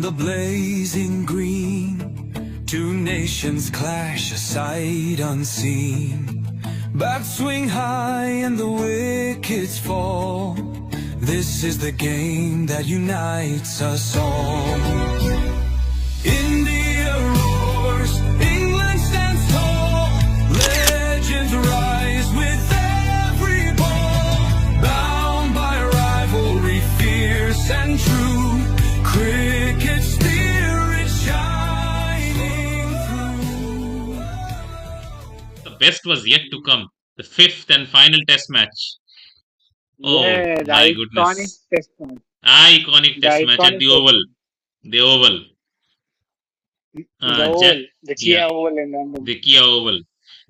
On the blazing green, two nations clash, a sight unseen. Bats swing high and the wickets fall. This is the game that unites us all. India roars, England stands tall. Legends rise with every ball. Bound by rivalry, fierce and true. Cricket spirit shining through. The best was yet to come. The fifth and final test match. Oh Yeah, the my iconic goodness. test match. Iconic The test match at iconic the test Oval. match. The Oval. The Ja- oval, the Kia yeah, oval in London. the Kia Oval.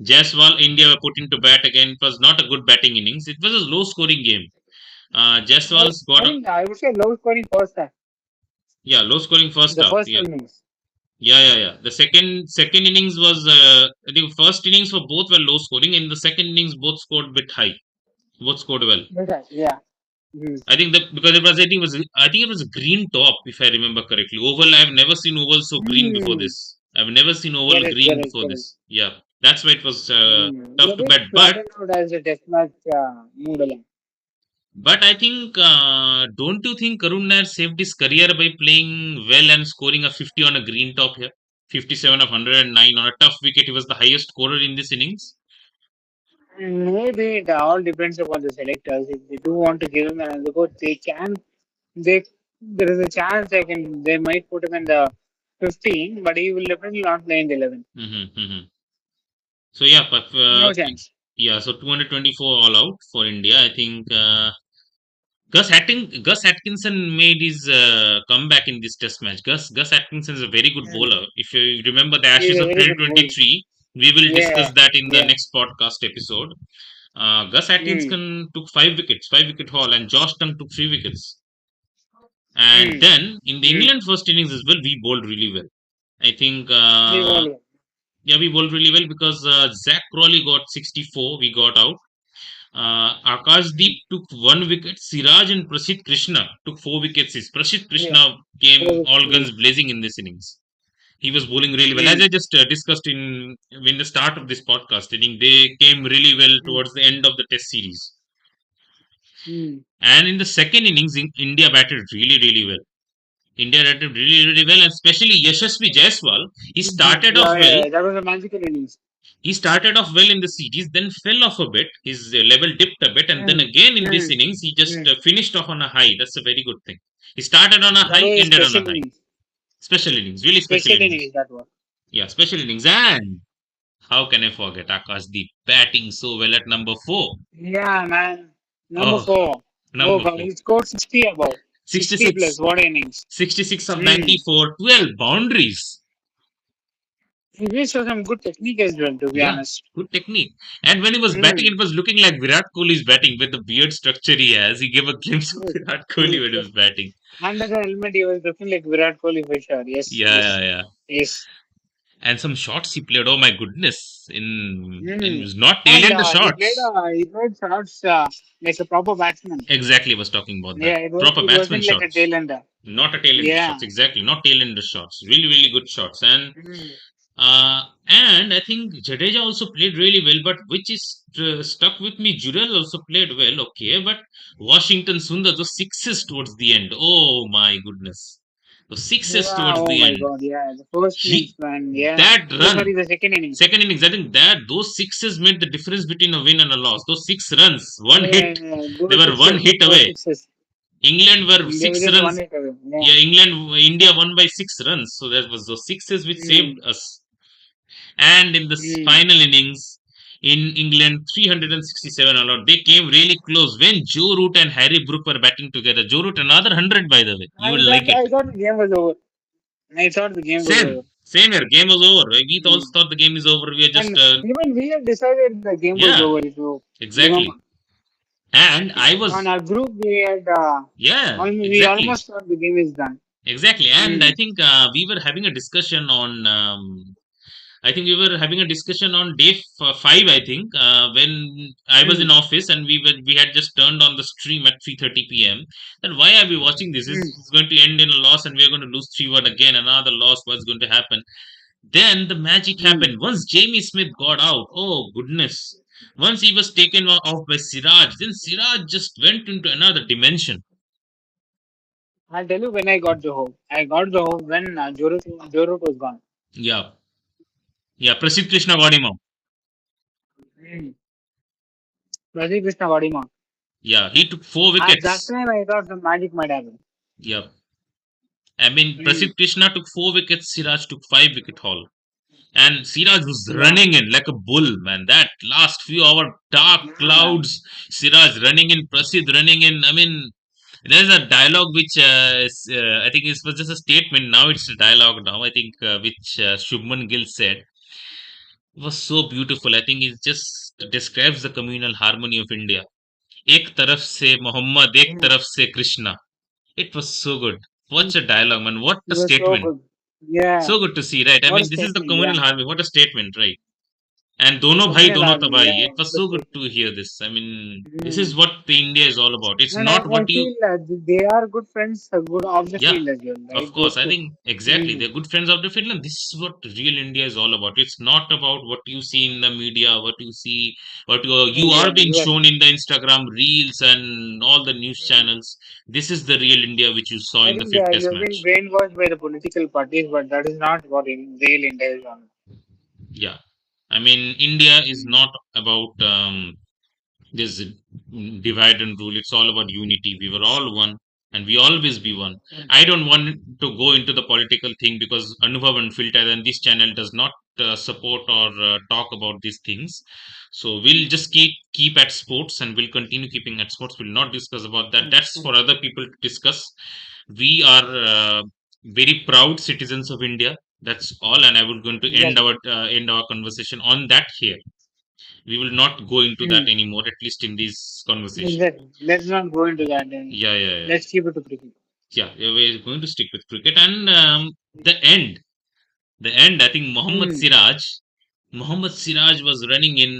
Jaiswal, India were put into bat again. It was not a good batting innings. It was a low scoring game. Jaiswal's I got a think I would say low scoring first half. low scoring first The half. first Yeah, innings. yeah. The second innings was I think first innings for both were low scoring. In the second innings, both scored bit high. Both scored well. Okay, yeah. Mm. I think that because I think it was a green top if I remember correctly. Oval, I've never seen oval so green before Mm. this. I've never seen oval Correct, green correct, before correct. this. Yeah, that's why it was tough Yeah, to they bet. started out as a test match mood along. But I think don't you think Karun Nair saved his career by playing well and scoring a 50 on a green top here? 57 of 109 on a tough wicket. He was the highest scorer in this innings. Maybe it all depends upon the selectors. If they do want to give him another go, they can. They there is a chance they might put him in the 15, but he will definitely not play in the 11. Mm-hmm. So yeah, but No chance. yeah, so 224 all out for India. I think Gus Atkinson made his comeback in this test match. Gus Atkinson is a very good Mm. bowler. If you remember the He's Ashes a of very good bowler. 2023, we will discuss Yeah, that in the yeah. next podcast episode. Gus Mm. Atkinson took 5 wickets, 5 wicket haul, and Josh Tongue took 3 wickets. And Mm. then in the Mm. England first innings as well, we bowled really well. I think He bowled. yeah, we bowled really well because Zach Crawley got 64. We got out. Akashdeep Mm. took 1 wicket. Siraj and Prasidh Krishna took 4 wickets. Prasidh Yeah. Krishna came all Mm. guns blazing in this innings. He was bowling really well. As Mm. I just discussed in the start of this podcast, I think they came really well Mm. towards the end of the Test series. Mm. And in the second innings, India batted really well. India batted really well, and especially Yashasvi Jaiswal. He started off well. Yeah, that was a magical innings. He started off well in the series, then fell off a bit. His level dipped a bit, and then Mm. again in this Mm. innings, he just Mm. finished off on a high. That's a very good thing. He started on a That high, was a ended on a special high. innings. Special innings, really special Special innings. innings, that was. Yeah, special innings. And how can I forget Akashdeep batting so well at number 4? Yeah, man. Number Oh, 4. Oh, number God. 4. He scored 60 above. 60 plus. 66. What innings. 66 of Mm. 94, 12 boundaries. He really showed some good technique as well, to be Yeah, honest. good technique. And when he was batting, Mm. it was looking like Virat Kohli's batting with the beard structure he has. He gave a glimpse of Virat Kohli when he was batting. Under the helmet, he was looking like Virat Kohli for sure. Yes, yes, Yeah. yes. And some shots he played. Oh my goodness! In Mm. was not And tail end the he shots. played shots like a proper batsman. Exactly, was talking about that. Yeah, Proper it batsman wasn't like a shots, tail ender. not a tail end Yeah. shots. Exactly, not tail end shots. Really good shots. Mm. And I think Jadeja also played really well. But which is stuck with me, Jurel also played well. Okay, but Washington Sundar, those sixes towards the end. Oh my goodness, those sixes Yeah, towards oh the my end. God, yeah. The first innings, He man. Yeah. that Oh, run. sorry, the second innings. Second innings, I think that those sixes made the difference between a win and a loss. Those 6 runs, one Yeah, hit, they were one hit away. Sixes. England were They were 6 just one runs. hit away. Yeah, India won by 6 runs. So that was those sixes which saved Mm. us. And in the Mm. final innings, in England, 367 all out. They came really close when Joe Root and Harry Brook were batting together. Joe Root, another 100, by the way. You will like it. I thought the game was over. I thought the game was over. Same here. Game was over. We also Mm. thought the game is over. We are just. And even we had decided the game was Yeah, over. If you exactly. remember. And I was. On our group, we had Yeah, we exactly. almost thought the game is done. Exactly. And I Mm. think we were having a discussion on I think we were having a discussion on day 5. I think when I was in Mm, office and we had just turned on the stream at 3:30 p.m. Then why are we watching this? mm, It's going to end in a loss, and we're going to lose 3-1 again. Another loss. What's going to happen? Then the magic mm. happened. Once Jamie Smith got out, oh goodness! Once he was taken off by Siraj, then Siraj just went into another dimension. I'll tell you when I got the hope. I got the hope when Jorut was gone. Yeah, yeah. Prasidh Krishna got him out. Mm. Prasidh Krishna got him out. Yeah, he took 4 At that wickets. time, I thought the magic might happen. Yeah, I mean, Mm. Prasidh Krishna took 4 wickets, Siraj took 5 wicket haul. And Siraj was Yeah. running in like a bull, man. That last few hour dark Yeah, man. clouds, Siraj running in, Prasidh running in. I mean, there's a dialogue which I think it was just a statement. Now it's a dialogue now, I think, which Shubman Gill said. It was so beautiful. I think it just describes the communal harmony of India. एक तरफ से मोहम्मद, एक Mm. तरफ से Krishna. It was so good. Mm. What a dialogue, man. What It a was so statement. good. Yeah. So good to see, right? I What a mean, this is the statement. communal Yeah. harmony. What a statement, right? And dono bhai, Communal dono harmony. tabai. Yeah. It was What a so good to statement. hear this. I mean, this is Mm. what the India is all about. It's And not I what you, feel they are good friends, good of the yeah, field as well, of right? course. Those I two. think exactly. Mm. They're good friends of the Finland. This is what real India is all about. It's not about what you see in the media, what you see, what you are Exactly. being Exactly. shown in the Instagram reels and all the news channels. This is the real India which you saw I in the think fifth test you've been match. brainwashed by the political parties, but that is not what real India is on. Yeah. I mean, India is Mm. not about this divide and rule. It's all about unity. We were all one, and we always be one. Mm. I don't want to go into the political thing because Anubhav Unfiltered and this channel does not support or talk about these things. So we'll just keep at sports, and we'll continue keeping at sports. We'll not discuss about that. That's for other people to discuss. We are very proud citizens of India. That's all, and I would going to Exactly. end our conversation on that here. We will not go into that Mm. anymore, at least in this conversation. Exactly. Let's not go into that. Then Yeah, yeah, yeah. let's keep it to cricket. Yeah, we're going to stick with cricket. And the end, I think Mm. Mohammad Siraj was running in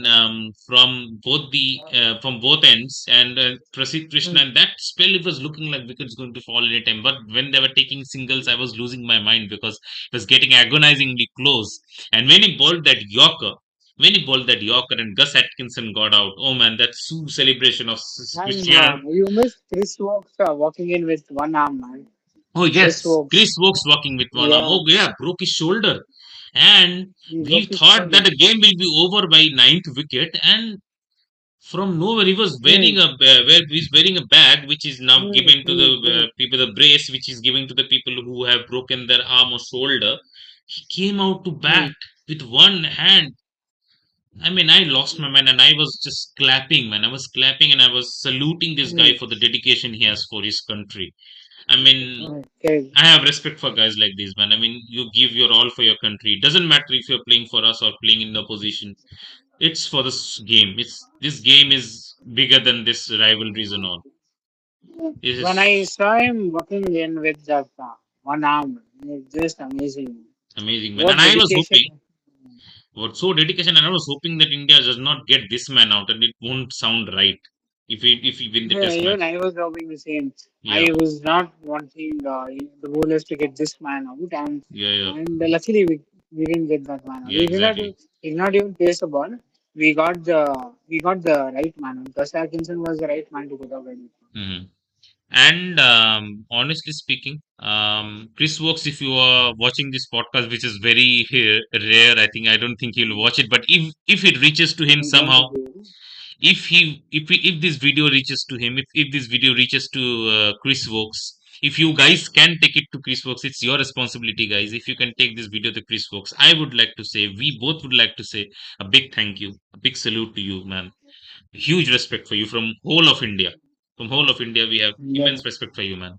from both ends, and Prasidh Krishna. Mm. And that spell, it was looking like wickets going to fall any time. But when they were taking singles, I was losing my mind because it was getting agonizingly close. And when he bowled that Yorker, and Gus Atkinson got out. Oh man, that celebration of And Cristiano. you missed Chris Woakes walking in with one arm, man. Oh Chris yes, Chris Woakes. Woakes walking with one arm. Yeah. Oh yeah, broke his shoulder, and He we broke his thought shoulder. that the game will be over by ninth wicket, and from nowhere he was wearing Mm. he's wearing a bag which is now Mm. given to the Mm. Mm. people, the brace which is given to the people who have broken their arm or shoulder. He came out to bat Mm. with one hand. I mean, I lost my mind and I was just clapping, man. I was clapping and I was saluting this guy Mm. for the dedication he has for his country. I mean, Okay. I have respect for guys like this, man. I mean, you give your all for your country. It doesn't matter if you're playing for us or playing in the opposition. It's for this game. This game is bigger than this rivalries and all. This When I is saw him walking in with that one arm, it's just amazing. amazing, man. And What I was hoping, dedication. what so dedication, and I was hoping that India does not get this man out, and it won't sound right if we win the Yeah, test even match. I was hoping the same. Yeah, I was not wanting the bowlers to get this man out, yeah, yeah, and luckily we didn't get that man out. yeah, exactly. We did not even pace the ball. We got the right man out. Gus Atkinson was the right man to get out. Hmm. And honestly speaking, Chris Woakes, if you are watching this podcast, which is very rare, I think I don't think he'll watch it. But if it reaches to him I don't somehow, think he will. if this video reaches to him, if this video reaches to Chris Woakes, if you guys can take it to Chris Woakes, it's your responsibility, guys. If you can take this video to Chris Woakes, I would like to say, we both would like to say a big thank you, a big salute to you, man. Huge respect for you from whole of India. From whole of India, we have Yeah. immense respect for you, man.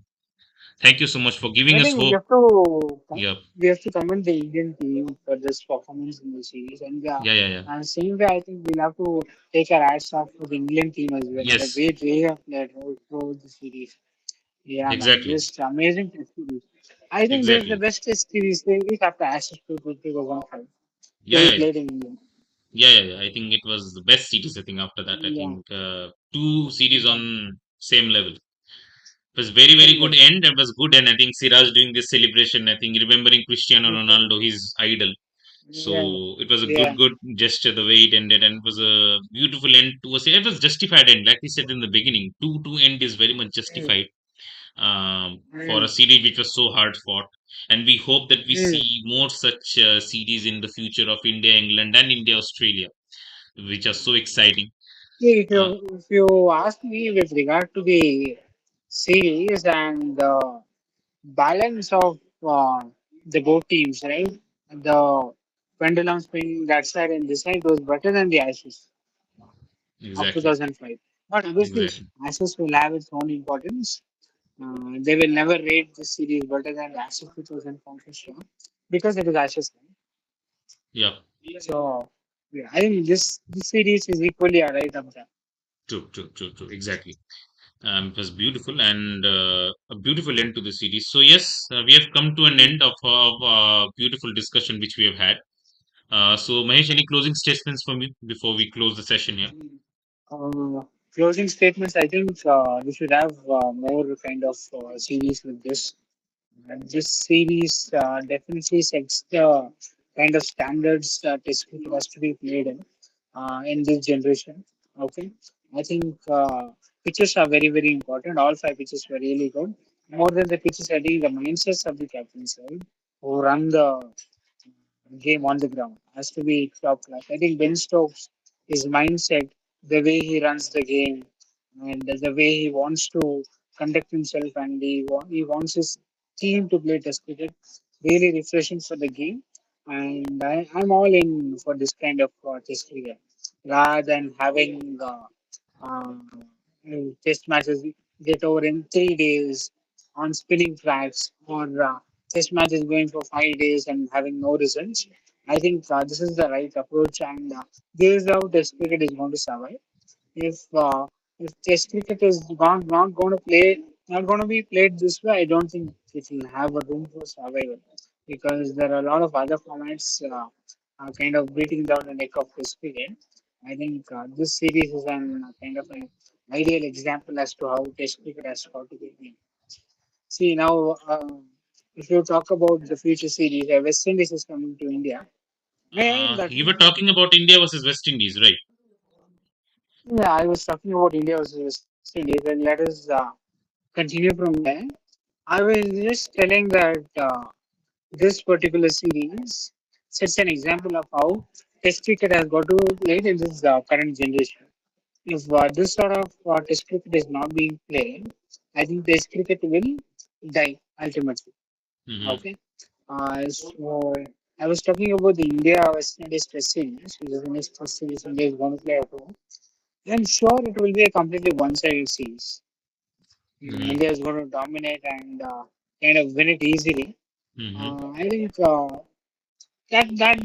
Thank you so much for giving I us think hope. Yeah, we have to commend the Indian team for this performance in the series, and yeah, yeah, yeah. same way I think we'll have to take our hats off for the England team as well. The Yes, way they have played throughout the series. Yeah, man, exactly, just amazing test series. I think this is the exactly. best test series after Ashes 2005. Yeah, where he yeah, played in India. yeah. I think it was the best series. I think after that, I Yeah, think two series yeah, on same level. It was very, very same good level. end. It was good, and I think Siraj doing this celebration. I think remembering Cristiano Yeah, Ronaldo, his idol. yeah, So it was a yeah. good gesture the way it ended, and it was a beautiful end to a series. It was justified end, like we said in the beginning. 2-2 end is very much Mm, justified for a mm, series which was so hard fought. And we hope that we mm. see more such series in the future of India, England, and India, Australia, which are so exciting. See, Uh, if you ask me with regard to the series and the balance of the both teams, right? The pendulum swing that side and this side was better than the Ashes of exactly, 2005. But obviously, exactly. Ashes will have its own importance. They will never rate this series better than Ashes 2005 for sure because it is Ashes. Yeah, So, yeah, I think this series is equally right up there. true. Exactly. It was beautiful and a beautiful end to the series. So yes, we have come to an Mm. end of beautiful discussion which we have had. So Mahesh, any closing statements from you before we close the session here? Closing statements. I think we should have more kind of series with this. And this series definitely sets the kind of standards that is cricket has to be played in this generation. Okay, I think pitches are very very important. All five pitches were really good. More than the pitches, I think the mindsets of the captains, right, who run the game on the ground has to be top class. I think Ben Stokes, his mindset, the way he runs the game, and the way he wants to conduct himself, and he wants his team to play Test cricket, really refreshing for the game. And I'm all in for this kind of Test cricket, rather than having test matches get over in 3 days on spinning tracks or test matches going for 5 days and having no results. I think this is the right approach, and this is how Test cricket is going to survive. If Test cricket is not going to play, not going to be played this way, I don't think it will have a room for survival because there are a lot of other formats kind of beating down the neck of Test cricket. I think this series is an kind of an ideal example as to how Test cricket has got to be played. See now, if you talk about the future series, West Indies is coming to India. May that You were talking about India versus West Indies, right? Yeah, I was talking about India versus West Indies, and let us continue from there. I was just telling that this particular series sets an example of how Test cricket has got to be played in this current generation. If this sort of Test cricket is not being played, I think Test cricket will die ultimately. Mm-hmm. Okay. So I was talking about the India West Indies Test series, which is the next first series India is going to play at home. I'm sure it will be a completely one-sided series. Mm-hmm. India is going to dominate and kind of win it easily. Mm-hmm. I think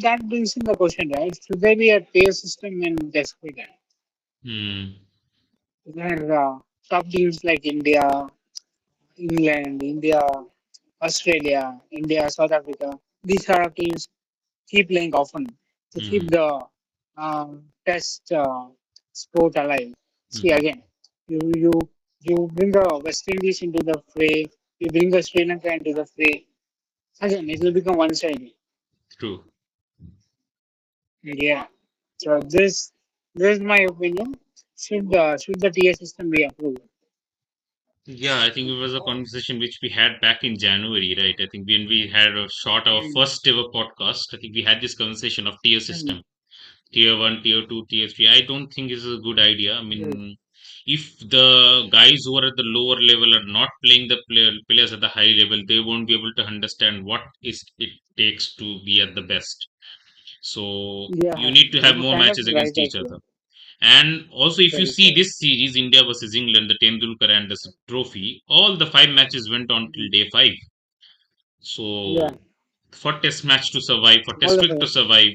that brings in the question, right? Should there be a tier system in Test cricket Mm-hmm. where top teams like India, England, India, Australia, India, South Africa, these sort of teams keep playing often to keep Mm-hmm. the Test sport alive. See Mm-hmm. again, you you you bring the West Indies into the fray, you bring the Sri Lanka into the fray. Again, it will become one-sided. True. Yeah. So this is my opinion. Should the tier system be approved? Yeah, I think it was a conversation which we had back in January, right? I think when we had a shot our Mm, first ever podcast, I think we had this conversation of tier mm, system, tier one, tier two, tier three. I don't think it's a good idea. I mm, mean, if the guys who are at the lower level are not playing the players at the high level, they won't be able to understand what is it takes to be at the best. So you yeah, need to have you're more kind of matches right against each other. actually. And also, if you Very see correct. this series, India versus England, the Tendulkar Anderson Trophy, all the five matches went on till Mm, day five. yeah, So, for Test match to survive, for all Test of cricket to it. survive,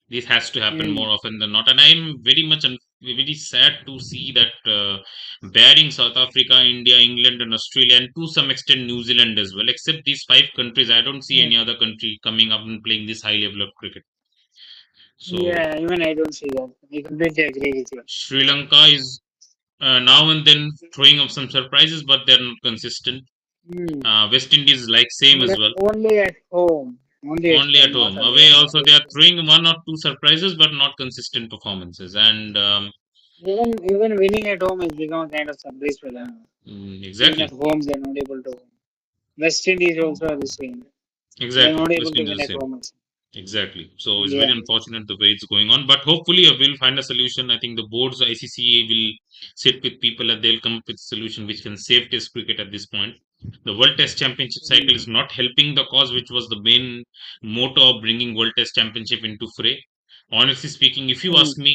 this has to happen more Mm, often than not. And I'm very sad to see that bearing South Africa, India, England, and Australia, and to some extent New Zealand as well. Except these five countries, I don't see mm. any other country coming up and playing this high level of cricket. So Yeah, even I don't see that. I completely agree with you. Sri Lanka is now and then throwing up some surprises, but they're not consistent. Hmm. West Indies like same as But well. only at home. Only at Only at home, not home. away. Away That also is they the are thing. throwing one or two surprises, but not consistent performances. And Even winning at home has become a kind of surprise for them. Even at exactly, home, they're not able to. West Indies also are the same. They're exactly. not able West to Indies win is at the same. home. Also. Exactly. So it's very Yeah. unfortunate the way it's going on. But hopefully we'll find a solution. I think the boards, ICCA will sit with people and they'll come up with a solution which can save Test cricket at this point. The World Test Championship cycle is Mm. not helping the cause, which was the main motto of bringing World Test Championship into fray. Honestly speaking, if you ask Mm. me,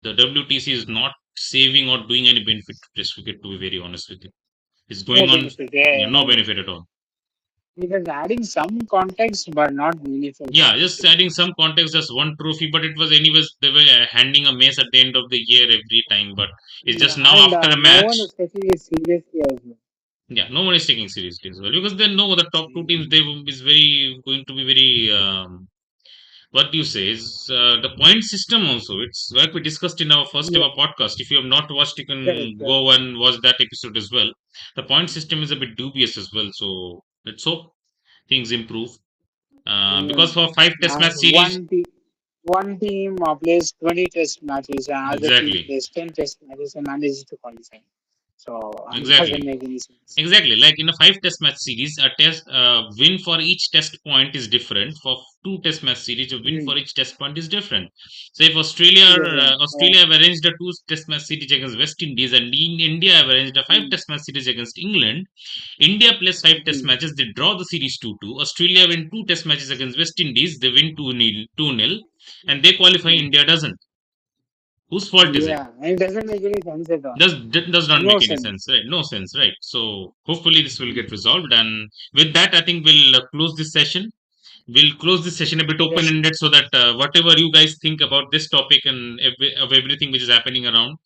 the WTC is not saving or doing any benefit to Test cricket, to be very honest with you. It's No going on, benefit. Yeah, no no benefit benefit. at all. It is adding some context, but not meaningful Yeah, context. just adding some context, just one trophy, but it was anyways they were handing a mace at the end of the year every time. But it's just Yeah, now and after a no one match, is taking it seriously as well. yeah, no one is taking seriously as well because they know the top two teams they Mm. is very going to be very what do you say is the point system also. It's like we discussed in our first Yeah, ever podcast. If you have not watched, you correct, can correct. go and watch that episode as well. The point system is a bit dubious as well, so let's hope things improve. Yeah. Because for five test match And series, one team plays 20 test matches, and other team exactly, plays 10 test matches and manages to qualify. So it doesn't exactly. make any sense. Exactly, like in a five test match series, a test win for each test point is different. For two test match series, a win for Mm. each test point is different. So if Australia Different. Australia have arranged a two test match series against West Indies, and India have arranged a five Mm. test match series against England, India plays five test Mm. matches, they draw the series 2-2. Australia win two test matches against West Indies, they win 2-0, and they qualify. Mm. India doesn't. Whose fault is it? Yeah, it doesn't make any sense at all. Does not No make any sense. sense, right? No sense, right? So hopefully this will get Mm. resolved, and with that I think we'll close this session. We'll close this session a bit open Yes. ended so that whatever you guys think about this topic and of everything which is happening around,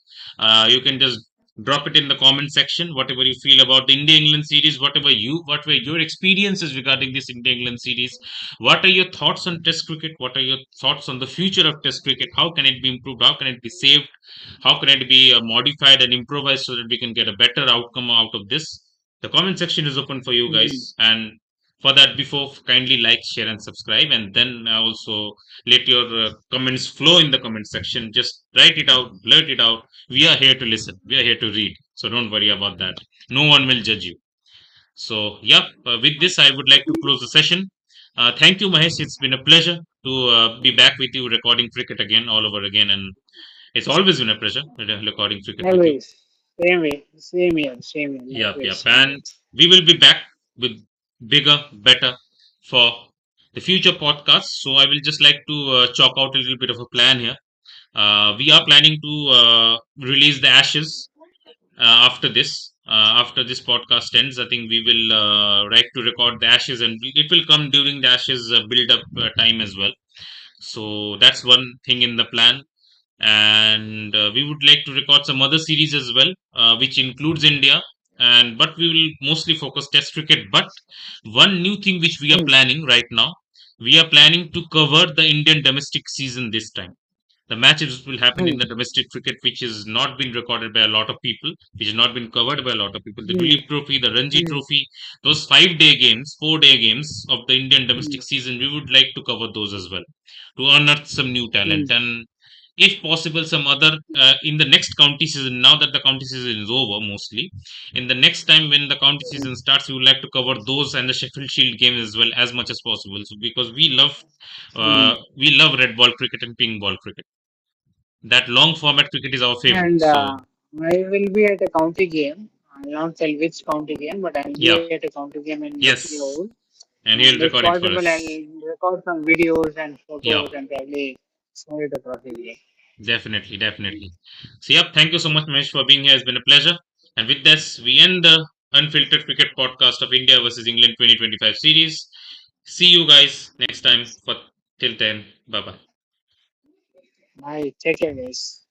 you can just drop it in the comment section. Whatever you feel about the India England series, what were your experiences regarding this India England series, what are your thoughts on Test cricket, what are your thoughts on the future of Test cricket, how can it be improved, how can it be saved, how can it be modified and improvised so that we can get a better outcome out of this. The comment section is open for you Mm. guys, and for that, before kindly like, share, and subscribe, and then also let your comments flow in the comment section. Just write it out, blurt it out. We are here to listen, we are here to read, so don't worry about that. No one will judge you. So yeah, with this I would like to close the session. Thank you, Mahesh. It's been a pleasure to be back with you recording cricket again all over again, and it's always been a pleasure recording cricket with you. Always. Same way. Same here. Same here. Yep, Likewise. yep. Same And way. we will be back with bigger, better for the future podcasts. So I will just like to chalk out a little bit of a plan here. We are planning to release the Ashes after this. After this podcast ends, I think we will like to record the Ashes, and it will come during the Ashes build-up time as well. So that's one thing in the plan, and we would like to record some other series as well, which includes India, and but we will mostly focus Test cricket. But one new thing which we are Mm. planning right now, we are planning to cover the Indian domestic season this time. The matches will happen in Mm. the domestic cricket, which has not been recorded by a lot of people, which has not been covered by a lot of people. The Mm. Duleep Trophy, the Ranji Mm. Trophy, those 5 day games, 4 day games of the Indian Mm. domestic season, we would like to cover those as well to unearth some new talent. Mm. And if possible, some other in the next county season, now that the county season is over mostly, in the next time when the county season starts, we would like to cover those and the Sheffield Shield games as well as much as possible. So because Mm. we love red ball cricket and pink ball cricket. That long format cricket is our favorite. And So I will be at a county game. I'll not tell which county game, but I'll yeah, be at a county game in yes, Liverpool. and he'll And if record it for possible, us. I'll record some videos and Yeah, photos and probably share it across the video. definitely, definitely. So yeah, thank you so much, Mahesh, for being here. It's been a pleasure. And with this, we end the Unfiltered Cricket podcast of India versus England 2025 series. See you guys next time. For till then, bye bye. Bye. Take care, guys.